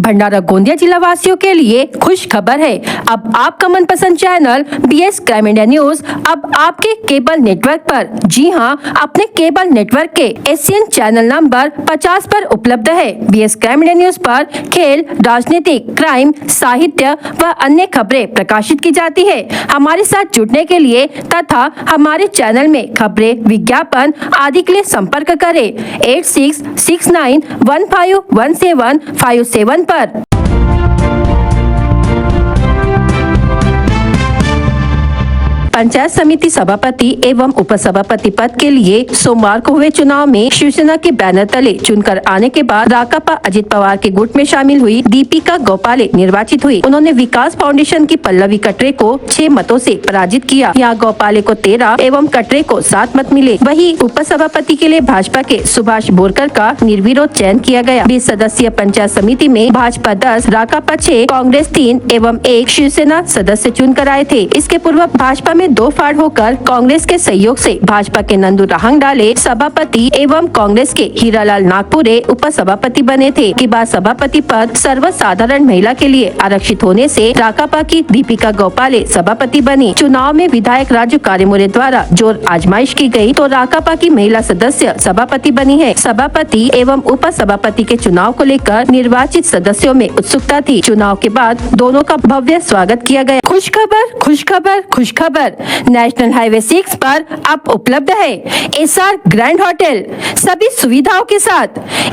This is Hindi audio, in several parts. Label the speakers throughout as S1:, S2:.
S1: भंडारा गोंदिया जिला वासियों के लिए खुश खबर है। अब आपका मनपसंद channel BS crime India news अब आपके केबल नेटवर्क पर, जी हां, अपने केबल नेटवर्क के एशियन चैनल नंबर 50 पर उपलब्ध है। BS क्राइम इंडिया न्यूज पर खेल, राजनीतिक, क्राइम, साहित्य व अन्य खबरें प्रकाशित की जाती है। हमारे साथ जुड़ने के लिए तथा हमारे चैनल में खबरें, विज्ञापन आदि के लिए संपर्क करें 8669151757 पर। पंचायत समिति सभापति एवं उपसभापति पद के लिए सोमवार को हुए चुनाव में शिवसेना के बैनर तले चुनकर आने के बाद राकापा अजित पवार के गुट में शामिल हुई दीपिका गौपाले निर्वाचित हुई। उन्होंने विकास फाउंडेशन की पल्लवी कटरे को 6 मतों से पराजित किया। यहाँ गौपाले को 13 एवं कटरे को 7 मत मिले। वहीं उपसभापति के लिए भाजपा के सुभाष बोरकर का निर्विरोध चयन किया गया। 20 सदस्यीय पंचायत समिति में भाजपा 10, राकापा 6, कांग्रेस 3 एवं 1 शिवसेना सदस्य चुनकर आए थे। इसके पूर्व भाजपा में 2 फाड़ होकर कांग्रेस के सहयोग से भाजपा के नंदू राहंगडाले सभापति एवं कांग्रेस के हीरालाल नागपुरे उपसभापति बने थे। के बाद सभापति पद सर्वसाधारण महिला के लिए आरक्षित होने से राकापा की दीपिका गौपाले सभापति बनी। चुनाव में विधायक राजू कारेमोरे द्वारा जोर आजमाइश की गई तो राकापा की महिला सदस्य सभापति बनी है। सभापति एवं उपसभापति के चुनाव को लेकर निर्वाचित सदस्यों में उत्सुकता थी। चुनाव के बाद दोनों का भव्य स्वागत किया गया। खुशखबर, खुशखबर, खुशखबर। नेशनल हाईवे 6 पर अब उपलब्ध है SR ग्रैंड होटल सभी सुविधाओं के साथ।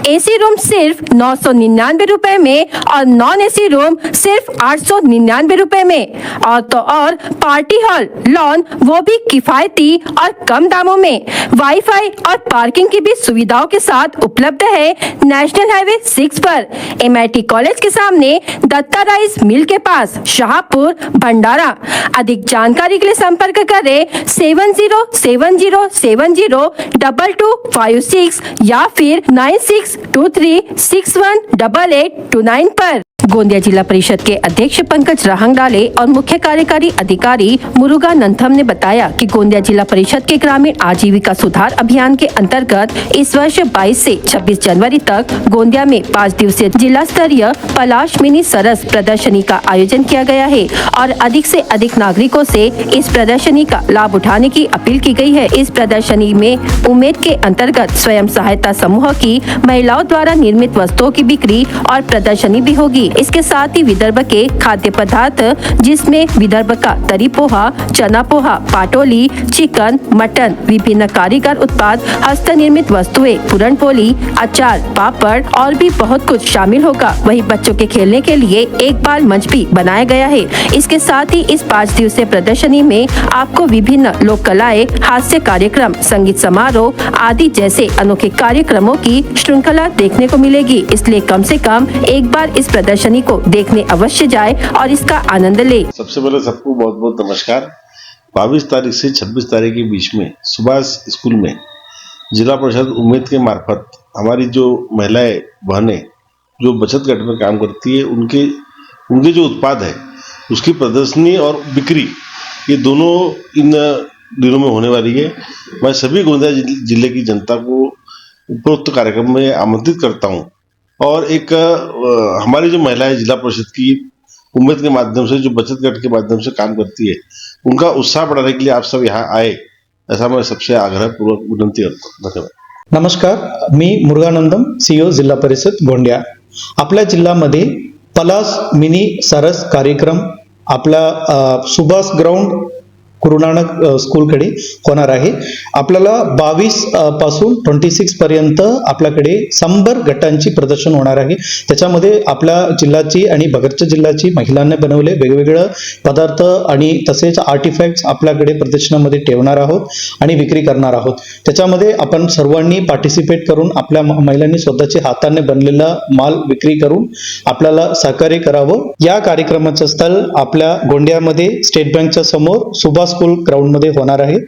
S1: AC रूम सिर्फ 999 रुपए में और नॉन AC रूम सिर्फ 899 रुपए में। और तो और पार्टी हॉल, लॉन, वो भी किफायती और कम दामों में। वाईफाई और पार्किंग की भी सुविधाओं के साथ उपलब्ध है नेशनल हाईवे 6 पर, MIT कॉलेज के सामने, दत्ता राइस मिल के पास, शाहपुर, भंडारा। अधिक जानकारी के लिए संपर्क करें 7070702256 या फिर 9623618829 पर। गोंदिया जिला परिषद के अध्यक्ष पंकज राहंगडाले और मुख्य कार्यकारी अधिकारी मुरुगा नंथम ने बताया कि गोंदिया जिला परिषद के ग्रामीण आजीविका सुधार अभियान के अंतर्गत इस वर्ष 22 से 26 जनवरी तक गोंदिया में 5 दिवसीय जिला स्तरीय पलाश मिनी सरस प्रदर्शनी का आयोजन किया गया है और अधिक से अधिक नागरिकों से इस प्रदर्शनी का लाभ उठाने की अपील की गई है। इस प्रदर्शनी में उम्मीद के अंतर्गत स्वयं सहायता समूह की महिलाओं द्वारा निर्मित वस्तुओं की बिक्री और प्रदर्शनी भी होगी। इसके साथ ही विदर्भ के खाद्य पदार्थ जिसमें विदर्भ का तरी पोहा, चना पोहा, पाटोली, चिकन, मटन, विभिन्न कारीगर उत्पाद, हस्त निर्मित वस्तुएं, पूरनपोली, अचार, पापड़ और भी बहुत कुछ शामिल होगा। वहीं बच्चों के खेलने के लिए एक बाल मंच भी बनाया गया है। इसके साथ ही इस 5 दिवसीय प्रदर्शनी में आपको विभिन्न लोक कलाएं, हास्य कार्यक्रम, संगीत समारोह आदि जैसे अनोखे कार्यक्रमों की श्रृंखला देखने को मिलेगी। इसलिए कम से कम एक बार इस प्रदर्शनी को देखने अवश्य जाए और इसका आनंद ले।
S2: सबसे पहले सबको बहुत बहुत नमस्कार। 22 तारीख से 26 तारीख के बीच में सुभाष स्कूल में जिला परिषद उम्मीद के मार्फत हमारी जो महिलाएं बहनें जो बचत घट में काम करती है उनके जो उत्पाद है उसकी प्रदर्शनी और बिक्री, ये दोनों इन दिनों में होने वाली है। मैं सभी गोंदिया जिले की जनता को उपरोक्त कार्यक्रम में आमंत्रित करता हूँ और एक हमारी जो महिलाएं जिला परिषद की उम्मीद के माध्यम से जो बचत घट के माध्यम से काम करती है उनका उत्साह बढ़ाने के लिए आप सब यहाँ आए, ऐसा मैं सबसे आग्रहपूर्वक विनंती करतो। धन्यवाद।
S3: नमस्कार, मी मुरुगानंदम, CEO जिल्हा परिषद गोंदिया। आपल्या जिल्ह्यामध्ये पलास मिनी सरस कार्यक्रम आपला सुभाष ग्राउंड गुरुनानक स्कूलकडे होणार आहे। आपल्याला 22 पासून 26 पर्यंत आपल्याकडे 100 गटांची प्रदर्शन होणार आहे। त्याच्यामध्ये आपल्या जिल्ह्याची आणि भगतच्या जिल्ह्याची महिलांनी बनवले वेगवेगळे पदार्थ आणि तसेच आर्टिफॅक्ट्स आपल्याकडे प्रदर्शनामध्ये ठेवणार आहोत आणि विक्री करणार आहोत। त्याच्यामध्ये आपण सर्वांनी पार्टिसिपेट करून आपल्या महिलांनी स्वतःच्या हाताने बनलेला माल विक्री करून आपल्याला सहकार्य करावं। या कार्यक्रमाचं स्थळ आपल्या गोंदियामध्ये स्टेट बँकच्या समोर सुभाष स्कूल ग्राउंड मध्ये होणार आहे।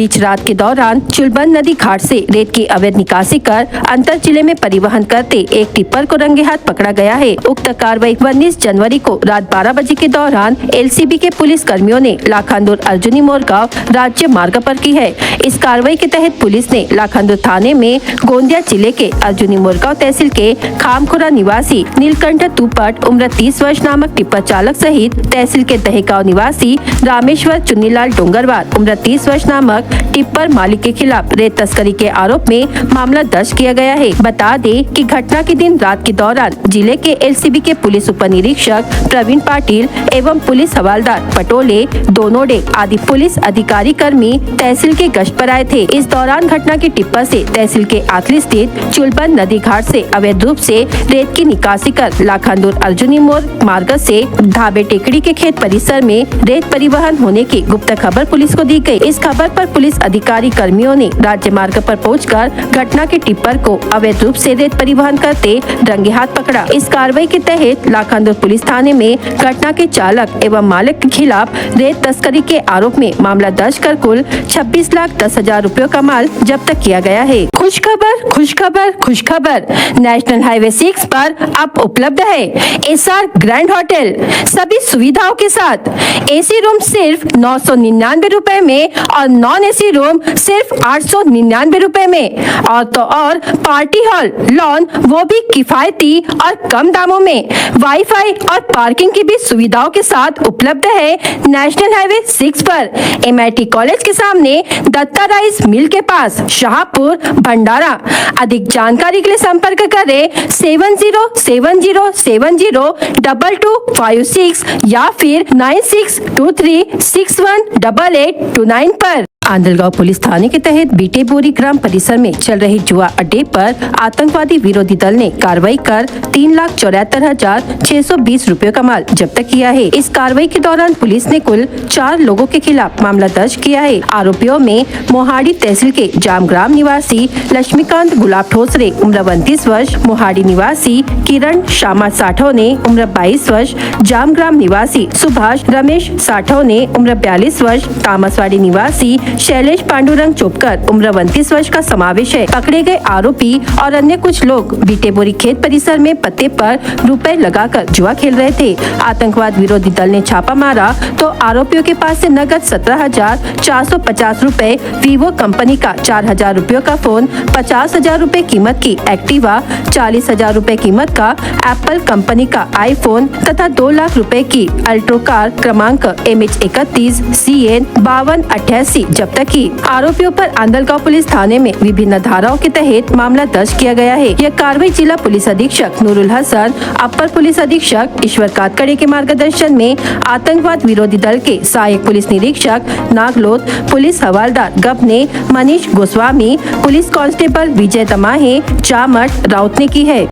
S1: बीच रात के दौरान चुलबंद नदी घाट से रेत की अवैध निकासी कर अंतर जिले में परिवहन करते एक टिप्पर को रंगे हाथ पकड़ा गया है। उक्त कार्रवाई 19 जनवरी को रात 12 बजे के दौरान एलसीबी के पुलिस कर्मियों ने लाखांदूर अर्जुनी मोरगांव राज्य मार्ग पर की है। इस कार्रवाई के तहत पुलिस ने लाखांदूर थाने में गोंदिया जिले के अर्जुनी मोरगांव तहसील के खामखुरा निवासी नीलकंठ तुपट उम्र 30 वर्ष नामक टिप्पर चालक सहित तहसील के दहेगांव निवासी रामेश्वर चुन्नीलाल डोंगरवार उम्र 30 वर्ष नामक टिप्पर मालिक के खिलाफ रेत तस्करी के आरोप में मामला दर्ज किया गया है। बता दें कि घटना के दिन रात के दौरान जिले के एलसीबी के पुलिस उप निरीक्षक प्रवीण पाटिल एवं पुलिस हवलदार पटोले दोनोडे आदि पुलिस अधिकारी कर्मी तहसील के गश्त पर आए थे। इस दौरान घटना के टिप्पर से तहसील के आखिरी स्थित चुलबंद नदी घाट से अवैध रूप से रेत की निकासी कर लाखांदूर अर्जुनी मोर मार्ग से ढाबे टेकड़ी के खेत परिसर में रेत परिवहन होने की गुप्त खबर पुलिस को दी गई। इस खबर पर पुलिस अधिकारी कर्मियों ने राज्य मार्ग पर पहुंचकर घटना के टिप्पर को अवैध रूप से रेत परिवहन करते रंगे हाथ पकड़ा। इस कार्रवाई के तहत लाखांदूर पुलिस थाने में घटना के चालक एवं मालिक के खिलाफ रेत तस्करी के आरोप में मामला दर्ज कर कुल 26,10,000 रुपयों का माल जब्त किया गया है। खुशखबर खुशखबर खुशखबर, नेशनल हाईवे 6 पर अब उपलब्ध है एसआर ग्रैंड होटल सभी सुविधाओं के साथ। एसी रूम सिर्फ 999 रुपए में और नॉन एसी रूम सिर्फ 899 रुपए में और पार्टी हॉल लॉन वो भी किफायती और कम दामों में। वाईफाई और पार्किंग की भी सुविधाओं के साथ उपलब्ध है नेशनल हाईवे 6 पर एमआईटी कॉलेज के सामने दत्ता राइस मिल के पास शाहपुर भंडारा। अधिक जानकारी के लिए संपर्क करें 7070702256 या फिर 9623618829 पर। आंधलगांव पुलिस थाने के तहत बीटे बोरी ग्राम परिसर में चल रहे जुआ अड्डे पर आतंकवादी विरोधी दल ने कार्रवाई कर 3,74,620 रुपयों का माल जब्त किया है। इस कार्रवाई के दौरान पुलिस ने कुल 4 लोगों के खिलाफ मामला दर्ज किया है। आरोपियों में मोहाड़ी तहसील के जामग्राम निवासी लक्ष्मीकांत गुलाब ठोसरे उम्र 29 वर्ष, मोहाड़ी निवासी किरण श्यामा साठौने उम्र 22 वर्ष, जामग्राम निवासी सुभाष रमेश साठौने उम्र 42 वर्ष, तामसवाड़ी निवासी शैलेश पांडुरंग चोपकर उम्र 29 वर्ष का समावेश है। पकड़े गए आरोपी और अन्य कुछ लोग बीटेबोरी खेत परिसर में पत्ते पर रुपए लगाकर जुआ खेल रहे थे। आतंकवाद विरोधी दल ने छापा मारा तो आरोपियों के पास से नगद 17,450 रुपए, वीवो कंपनी का 4,000 रुपयों का फोन, 50,000 रुपए कीमत की एक्टिवा, 40,000 रुपए कीमत का एप्पल कंपनी का आईफोन तथा 2 लाख रुपए की अल्ट्रो कार क्रमांक MH31 CN 5288 जब्त की। आरोपियों पर आंधलगांव पुलिस थाने में विभिन्न धाराओं के तहत मामला दर्ज किया गया है। यह कार्रवाई जिला पुलिस अधीक्षक नूरुल हसन, अपर पुलिस अधीक्षक ईश्वर कातकड़े के मार्गदर्शन में आतंकवाद विरोधी दल के सहायक पुलिस निरीक्षक नागलोद, पुलिस हवलदार गपने मनीष गोस्वामी, पुलिस कांस्टेबल विजय दमाहे चामट राउत ने की है।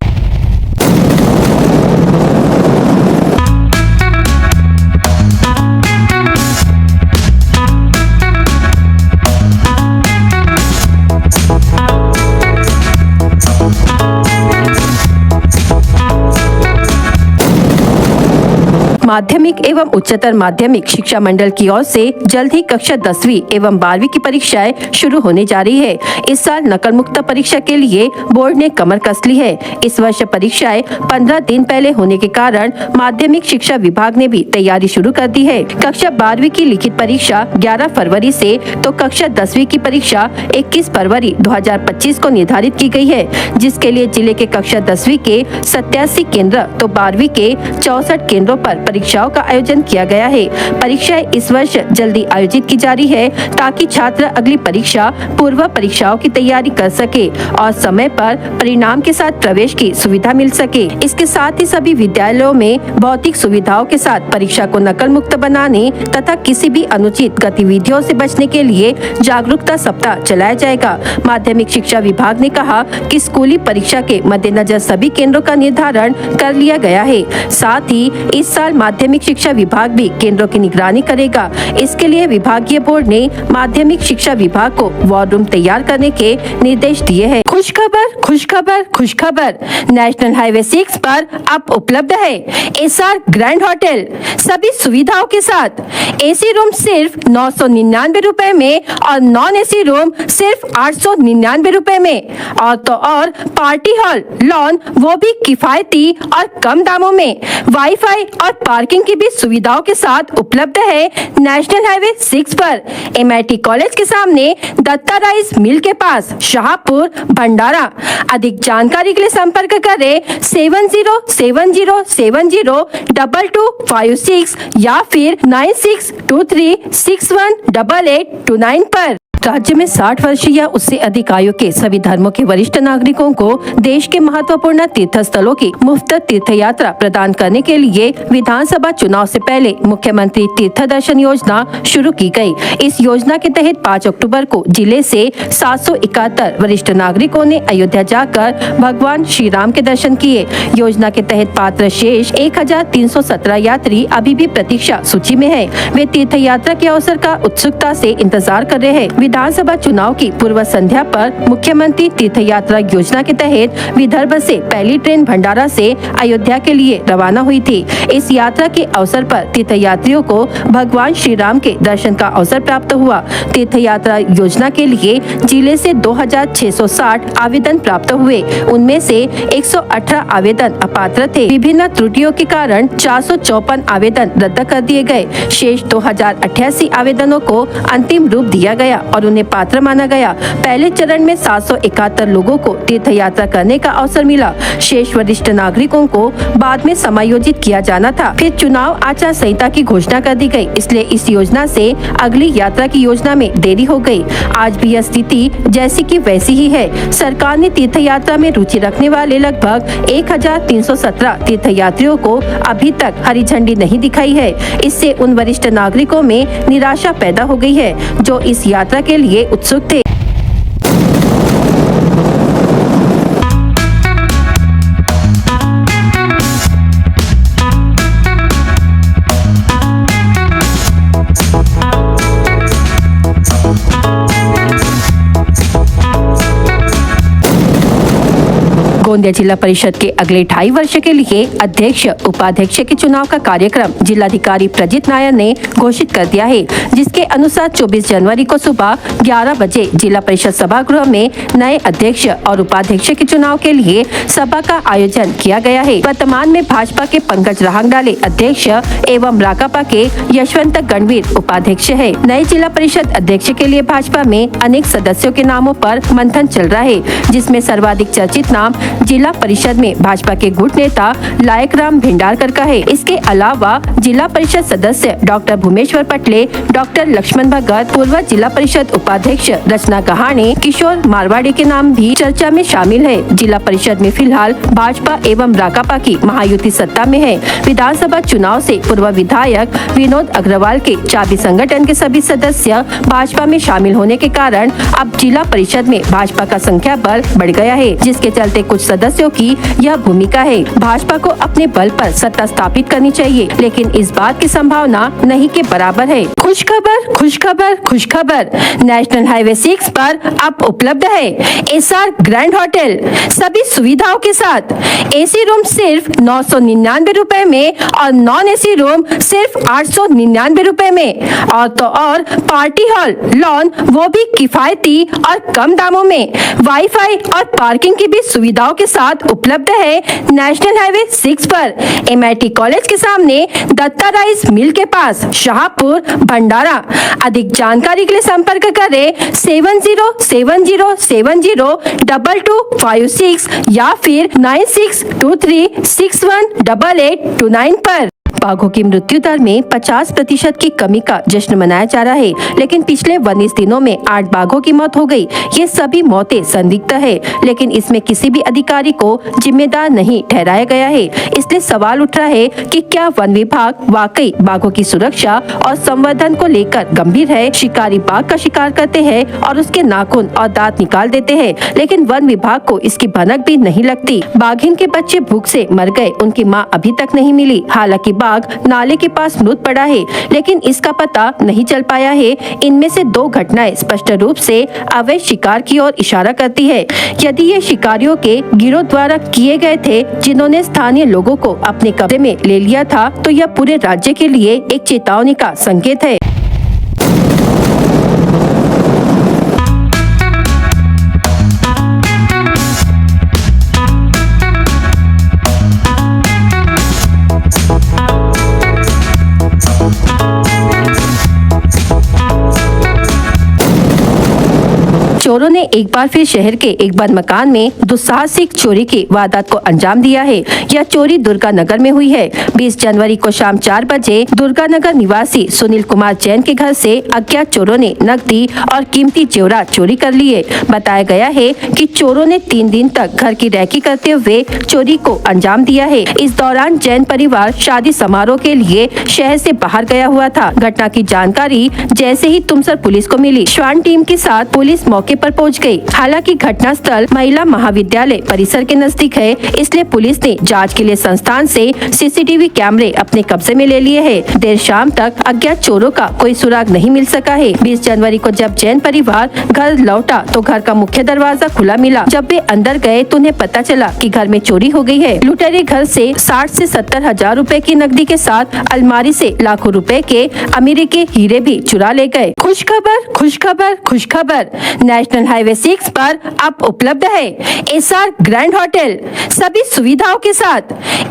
S1: माध्यमिक एवं उच्चतर माध्यमिक शिक्षा मंडल की ओर से जल्द ही कक्षा 10वीं एवं 12वीं की परीक्षाएं शुरू होने जा रही है। इस साल नकल मुक्त परीक्षा के लिए बोर्ड ने कमर कस ली है। इस वर्ष परीक्षाएं 15 दिन पहले होने के कारण माध्यमिक शिक्षा विभाग ने भी तैयारी शुरू कर दी है। कक्षा 12वीं की लिखित परीक्षा 11 फरवरी से तो कक्षा 10वीं की परीक्षा 21 फरवरी 2025 को निर्धारित की गई है, जिसके लिए जिले के कक्षा 10वीं के 87 केंद्र तो 12वीं के 64 केंद्रों पर परीक्षाओं का आयोजन किया गया है। परीक्षाएं इस वर्ष जल्दी आयोजित की जा रही है ताकि छात्र अगली परीक्षा पूर्व परीक्षाओं की तैयारी कर सके और समय पर परिणाम के साथ प्रवेश की सुविधा मिल सके। इसके साथ ही सभी विद्यालयों में भौतिक सुविधाओं के साथ परीक्षा को नकल मुक्त बनाने तथा किसी भी अनुचित गतिविधियों से बचने के लिए जागरूकता सप्ताह चलाया जाएगा। माध्यमिक शिक्षा विभाग ने कहा कि स्कूली परीक्षा के मद्देनजर सभी केंद्रों का निर्धारण कर लिया गया है। साथ ही इस साल माध्यमिक शिक्षा विभाग भी केंद्रों की निगरानी करेगा। इसके लिए विभागीय बोर्ड ने माध्यमिक शिक्षा विभाग को वॉर रूम तैयार करने के निर्देश दिए हैं। खुशखबर नेशनल हाईवे 6 पर अब उपलब्ध है एसआर ग्रैंड होटल सभी सुविधाओं के साथ। एसी रूम सिर्फ 999 रुपए में और नॉन एसी रूम सिर्फ 899 रुपए में। और तो और पार्टी हॉल लॉन वो भी किफायती और कम दामों में। वाईफाई और पार्किंग की भी सुविधाओं के साथ उपलब्ध है नेशनल हाईवे 6 पर MIT कॉलेज के सामने दत्ता राइस मिल के पास शाहपुर भंडारा। अधिक जानकारी के लिए संपर्क करें 7070702256 या फिर 9623618829 पर। राज्य में 60 वर्ष या उससे अधिक आयु के सभी धर्मों के वरिष्ठ नागरिकों को देश के महत्वपूर्ण तीर्थ स्थलों की मुफ्त तीर्थ यात्रा प्रदान करने के लिए विधानसभा चुनाव से पहले मुख्यमंत्री तीर्थ दर्शन योजना शुरू की गई। इस योजना के तहत 5 अक्टूबर को जिले से 771 वरिष्ठ नागरिकों ने अयोध्या जाकर भगवान श्री राम के दर्शन किए। योजना के तहत पात्र शेष 1317 यात्री अभी भी प्रतीक्षा सूची में है। वे तीर्थ यात्रा के अवसर का उत्सुकता से इंतजार कर रहे हैं। विधानसभा चुनाव की पूर्व संध्या पर मुख्यमंत्री तीर्थ यात्रा योजना के तहत विदर्भ से पहली ट्रेन भंडारा से अयोध्या के लिए रवाना हुई थी। इस यात्रा के अवसर पर तीर्थ यात्रियों को भगवान श्री राम के दर्शन का अवसर प्राप्त हुआ। तीर्थ यात्रा योजना के लिए जिले से 2660 आवेदन प्राप्त हुए। उनमें से 118 आवेदन अपात्र थे। विभिन्न त्रुटियों के कारण 454 आवेदन रद्द कर दिए गए। शेष 2088 आवेदनों को अंतिम रूप दिया गया और उन्हें पात्र माना गया। पहले चरण में 771 लोगों को तीर्थ यात्रा करने का अवसर मिला। शेष वरिष्ठ नागरिकों को बाद में समायोजित किया जाना था। फिर चुनाव आचार संहिता की घोषणा कर दी गई, इसलिए इस योजना से अगली यात्रा की योजना में देरी हो गई। आज भी यह स्थिति जैसी की वैसी ही है। सरकार ने तीर्थ यात्रा में रुचि रखने वाले लगभग 1317 तीर्थ यात्रियों को अभी तक हरी झंडी नहीं दिखाई है। इससे उन वरिष्ठ नागरिकों में निराशा पैदा हो गई है जो इस यात्रा के लिए उत्सुक थे। गोंदिया जिला परिषद के अगले 2.5 वर्ष के लिए अध्यक्ष उपाध्यक्ष के चुनाव का कार्यक्रम जिलाधिकारी प्रजित नायर ने घोषित कर दिया है, जिसके अनुसार 24 जनवरी को सुबह 11 बजे जिला परिषद सभागृह में नए अध्यक्ष और उपाध्यक्ष के चुनाव के लिए सभा का आयोजन किया गया है। वर्तमान में भाजपा के पंकज राहंगडाले अध्यक्ष एवं राकापा के यशवंत गणवीर उपाध्यक्ष है। नए जिला परिषद अध्यक्ष के लिए भाजपा में अनेक सदस्यों के नामों पर मंथन चल रहा है, जिसमें सर्वाधिक चर्चित नाम जिला परिषद में भाजपा के गुट नेता लायक राम भिंडारकर का है। इसके अलावा जिला परिषद सदस्य डॉक्टर भूमेश्वर पटले, डॉक्टर लक्ष्मण भगत, पूर्व जिला परिषद उपाध्यक्ष रचना कहाणे, किशोर मारवाड़ी के नाम भी चर्चा में शामिल है। जिला परिषद में फिलहाल भाजपा एवं राकापा की महायुति सत्ता में है। विधानसभा चुनाव से पूर्व विधायक विनोद अग्रवाल के चाबी संगठन के सभी सदस्य भाजपा में शामिल होने के कारण अब जिला परिषद में भाजपा का संख्या बल बढ़ गया है, जिसके चलते कुछ सदस्यों की यह भूमिका है। भाजपा को अपने बल पर सत्ता स्थापित करनी चाहिए, लेकिन इस बात की संभावना नहीं के बराबर है। खुशखबर नेशनल हाईवे 6 पर अब उपलब्ध है एसआर ग्रैंड होटल सभी सुविधाओं के साथ। एसी रूम सिर्फ 999 रुपए में और नॉन एसी रूम सिर्फ 899 रुपए में। और तो और पार्टी हॉल लॉन वो भी किफायती और कम दामों में। वाईफाई और पार्किंग की भी सुविधाओं के साथ उपलब्ध है नेशनल हाईवे 6 पर MIT कॉलेज के सामने दत्ता राइस मिल के पास शाहपुर भंडारा। अधिक जानकारी के लिए संपर्क करें 7070702256 या फिर 9623618829 पर। बाघों की मृत्यु दर में 50% की कमी का जश्न मनाया जा रहा है, लेकिन पिछले 19 दिनों में 8 बाघों की मौत हो गई। ये सभी मौतें संदिग्ध है, लेकिन इसमें किसी भी अधिकारी को जिम्मेदार नहीं ठहराया गया है। इसलिए सवाल उठ रहा है कि क्या वन विभाग वाकई बाघों की सुरक्षा और संवर्धन को लेकर गंभीर है। शिकारी बाघ का शिकार करते हैं और उसके नाखून और दांत निकाल देते हैं, लेकिन वन विभाग को इसकी भनक भी नहीं लगती। बाघिन के बच्चे भूख से मर गए, उनकी माँ अभी तक नहीं मिली। हालांकि बाघ बाघ नाले के पास मृत पड़ा है, लेकिन इसका पता नहीं चल पाया है। इनमें से 2 घटनाएं स्पष्ट रूप से अवैध शिकार की ओर इशारा करती है। यदि ये शिकारियों के गिरोह द्वारा किए गए थे, जिन्होंने स्थानीय लोगों को अपने कब्जे में ले लिया था, तो यह पूरे राज्य के लिए एक चेतावनी का संकेत है। चोरों ने एक बार फिर शहर के एक बंद मकान में दुस्साहसिक चोरी की वारदात को अंजाम दिया है। यह चोरी दुर्गा नगर में हुई है। 20 जनवरी को शाम 4 बजे दुर्गा नगर निवासी सुनील कुमार जैन के घर से अज्ञात चोरों ने नकदी और कीमती जेवरात चोरी कर लिए। बताया गया है कि चोरों ने 3 दिन तक घर की रैकी करते हुए चोरी को अंजाम दिया है। इस दौरान जैन परिवार शादी समारोह के लिए शहर से बाहर गया हुआ था। घटना की जानकारी जैसे ही तुमसर पुलिस को मिली, श्वान टीम के साथ पुलिस मौके पर पहुंच गई। हालांकि घटनास्थल महिला महाविद्यालय परिसर के नजदीक है, इसलिए पुलिस ने जांच के लिए संस्थान से सीसीटीवी कैमरे अपने कब्जे में ले लिए हैं। देर शाम तक अज्ञात चोरों का कोई सुराग नहीं मिल सका है। 20 जनवरी को जब जैन परिवार घर लौटा तो घर का मुख्य दरवाजा खुला मिला। जब वे अंदर गए तो उन्हें पता चला कि घर में चोरी हो गई है। लुटेरे घर से 60 से 70 हजार रूपए की नकदी के साथ अलमारी से लाखों रुपए के अमीरी के हीरे भी चुरा ले गए। खुशखबर, खुशखबर, खुशखबर। नेशनल हाईवे 6 पर अब उपलब्ध है एसआर ग्रैंड होटल सभी सुविधाओं के साथ।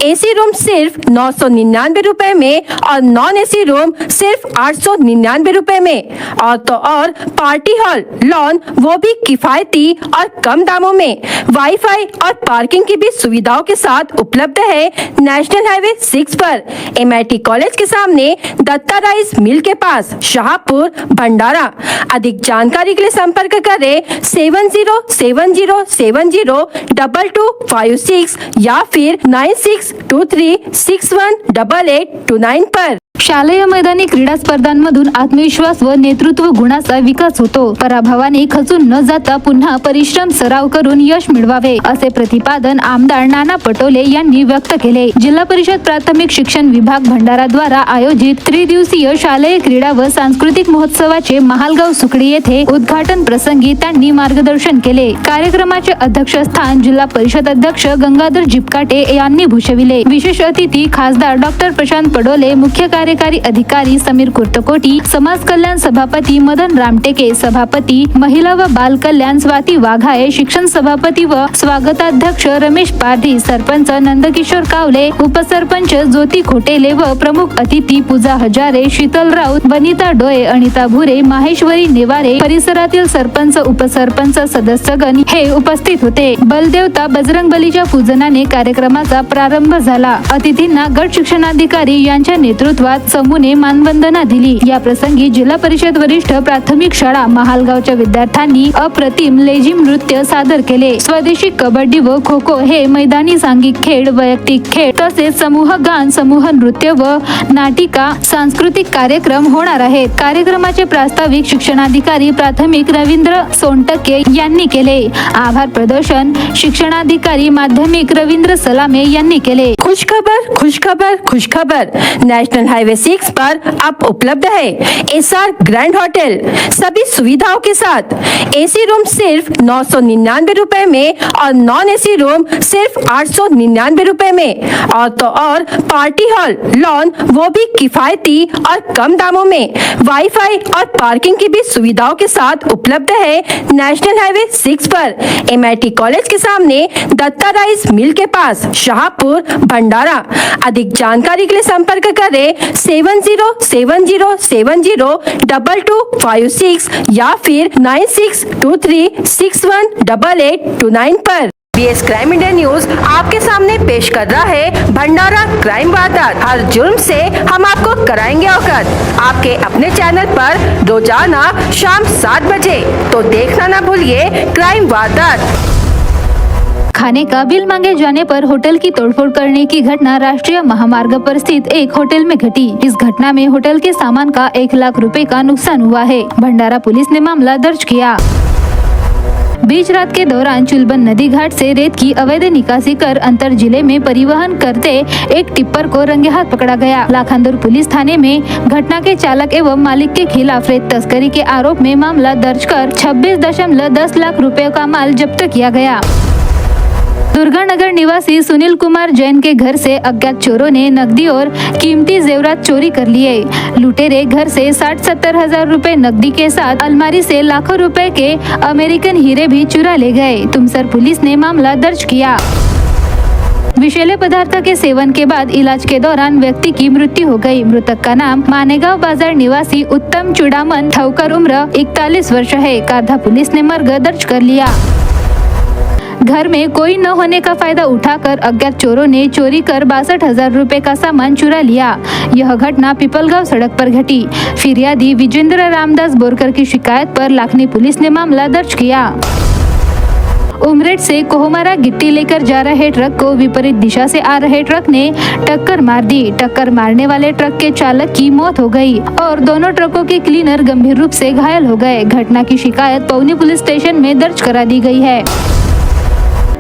S1: एसी रूम सिर्फ 999 रुपए में और नॉन एसी रूम सिर्फ 899 रुपए में। और तो और पार्टी हॉल, लॉन, वो भी किफायती और कम दामों में। वाईफाई और पार्किंग की भी सुविधाओं के साथ उपलब्ध है नेशनल हाईवे 6 पर, MIT कॉलेज के सामने, दत्ता राइस मिल के पास, शाहपुर, भंडारा। अधिक जानकारी के लिए संपर्क करें 7070702256 या फिर 9623618829 पर।
S4: शालेय मैदानी क्रीडा स्पर्धांमधून आत्मविश्वास व नेतृत्व गुणाचा विकास होतो। पराभवाने खचून न जाता पुन्हा परिश्रम सराव करून यश मिळवावे, असे प्रतिपादन आमदार नाना पटोले यांनी व्यक्त केले। जिल्हा परिषद प्राथमिक शिक्षण विभाग भंडारा द्वारा आयोजित त्रिदिवसीय शालेय क्रीडा व सांस्कृतिक महोत्सवाचे महालगाव सुकडी येथे उद्घाटन प्रसंगी त्यांनी मार्गदर्शन केले। कार्यक्रमाचे अध्यक्षस्थान जिल्हा परिषद अध्यक्ष गंगाधर जिपकाटे यांनी भूषविले। विशेष अतिथी खासदार डॉक्टर प्रशांत पडोले, मुख्य कार्यकारी अधिकारी समीर कुर्तकोटी, समाज कल्याण सभापती मदन रामटेके, सभापती महिला व बाल कल्याण स्वाती वाघाये, शिक्षण सभापती व स्वागताध्यक्ष रमेश पारधी, सरपंच नंदकिशोर कावले, उपसरपंच ज्योती खोटेले व प्रमुख अतिथी पूजा हजारे, शीतल राऊत, वनिता डोळे, अनिता भुरे, माहेश्वरी नेवारे, परिसरातील सरपंच उपसरपंच सदस्यगण हे उपस्थित होते। बलदेवता बजरंगबलीच्या पूजनाने कार्यक्रमाचा प्रारंभ झाला। अतिथींना गट शिक्षणाधिकारी यांच्या नेतृत्वात समूने मानवंदना दिली। या प्रसंगी जिल्हा परिषद वरिष्ठ प्राथमिक शाळा महालगावच्या विद्यार्थ्यांनी अप्रतिम लेझिम नृत्य सादर केले। स्वदेशी कबड्डी व खो खो हे मैदानी सांघिक खेळ, वैयक्तिक खेळ तसेच समूह गान, समूह नृत्य व नाटिका सांस्कृतिक कार्यक्रम होणार आहेत। कार्यक्रमाचे प्रास्ताविक शिक्षणाधिकारी प्राथमिक रवींद्र सोनटके यांनी केले। आभार प्रदर्शन शिक्षणाधिकारी माध्यमिक रवींद्र सलामे यांनी केले।
S1: खुशखबर, खुशखबर, खुशखबर। नेशनल हाईवे 6 पर अब उपलब्ध है एसआर ग्रैंड होटल सभी सुविधाओं के साथ। एसी रूम सिर्फ 999 रुपए में और नॉन एसी रूम सिर्फ 899 रुपए में। और तो और पार्टी हॉल, लॉन, वो भी किफायती और कम दामों में। वाईफाई और पार्किंग की भी सुविधाओं के साथ उपलब्ध है नेशनल हाईवे 6 पर, MIT कॉलेज के सामने, दत्ता राइस मिल के पास, शाहपुर, भंडारा। अधिक जानकारी के लिए संपर्क करें 7070702256 या फिर 9623618829 पर। BS क्राइम इंडिया न्यूज आपके सामने पेश कर रहा है भंडारा क्राइम वारदात। हर जुर्म से हम आपको कराएंगे अवगत। आपके अपने चैनल पर रोजाना शाम 7 बजे, तो देखना ना भूलिए क्राइम वारदात।
S4: खाने का बिल मांगे जाने पर होटल की तोड़फोड़ करने की घटना राष्ट्रीय महामार्ग पर स्थित एक होटल में घटी। इस घटना में होटल के सामान का 1 लाख रुपए का नुकसान हुआ है। भंडारा पुलिस ने मामला दर्ज किया। बीच रात के दौरान चुलबन नदी घाट से रेत की अवैध निकासी कर अंतर जिले में परिवहन करते एक टिप्पर को रंगे हाथ पकड़ा गया। लाखांदूर पुलिस थाने में घटना के चालक एवं मालिक के खिलाफ रेत तस्करी के आरोप में मामला दर्ज कर 26.10 लाख रुपए का माल जब्त किया गया। दुर्गानगर निवासी सुनील कुमार जैन के घर से अज्ञात चोरों ने नकदी और कीमती जेवरात चोरी कर लिए। लुटेरे घर से 60-70 हजार रुपए नकदी के साथ अलमारी से लाखों रुपए के अमेरिकन हीरे भी चुरा ले गए। तुमसर पुलिस ने मामला दर्ज किया। विषैले पदार्थ के सेवन के बाद इलाज के दौरान व्यक्ति की मृत्यु हो गई। मृतक का नाम मानेगांव बाजार निवासी उत्तम चुड़ामन ठौकर, उम्र 41 वर्ष है। कारधा पुलिस ने मर्ग दर्ज कर लिया। घर में कोई न होने का फायदा उठाकर अज्ञात चोरों ने चोरी कर 62,000 रुपए का सामान चुरा लिया। यह घटना पिपलगांव सड़क पर घटी। फिरियादी विजेंद्र रामदास बोरकर की शिकायत पर लाखनी पुलिस ने मामला दर्ज किया। उमरेड से कोहमारा गिट्टी लेकर जा रहे ट्रक को विपरीत दिशा से आ रहे ट्रक ने टक्कर मार दी। टक्कर मारने वाले ट्रक के चालक की मौत हो गई और दोनों ट्रकों के क्लीनर गंभीर रूप से घायल हो गए। घटना की शिकायत पौनी पुलिस स्टेशन में दर्ज करा दी गई है।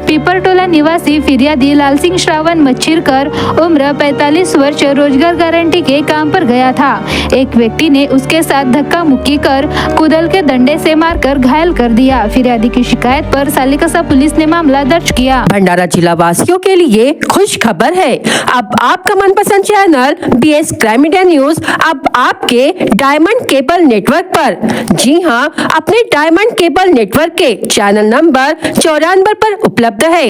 S4: पीपरटोला निवासी फिरियादी लाल सिंह श्रावण मच्छिरकर, उम्र 45 वर्ष, रोजगार गारंटी के काम पर गया था। एक व्यक्ति ने उसके साथ धक्का मुक्की कर कुदल के डंडे से मारकर घायल कर दिया। फिरियादी की शिकायत पर सालिकसा पुलिस ने मामला दर्ज किया।
S1: भंडारा जिला वासियों के लिए खुश खबर है। अब आपका मनपसंद channel BS crime media news अब आपके डायमंड केबल नेटवर्क पर। जी हां, अपने डायमंड केबल नेटवर्क के चैनल नंबर 94 पर उपलब्ध है।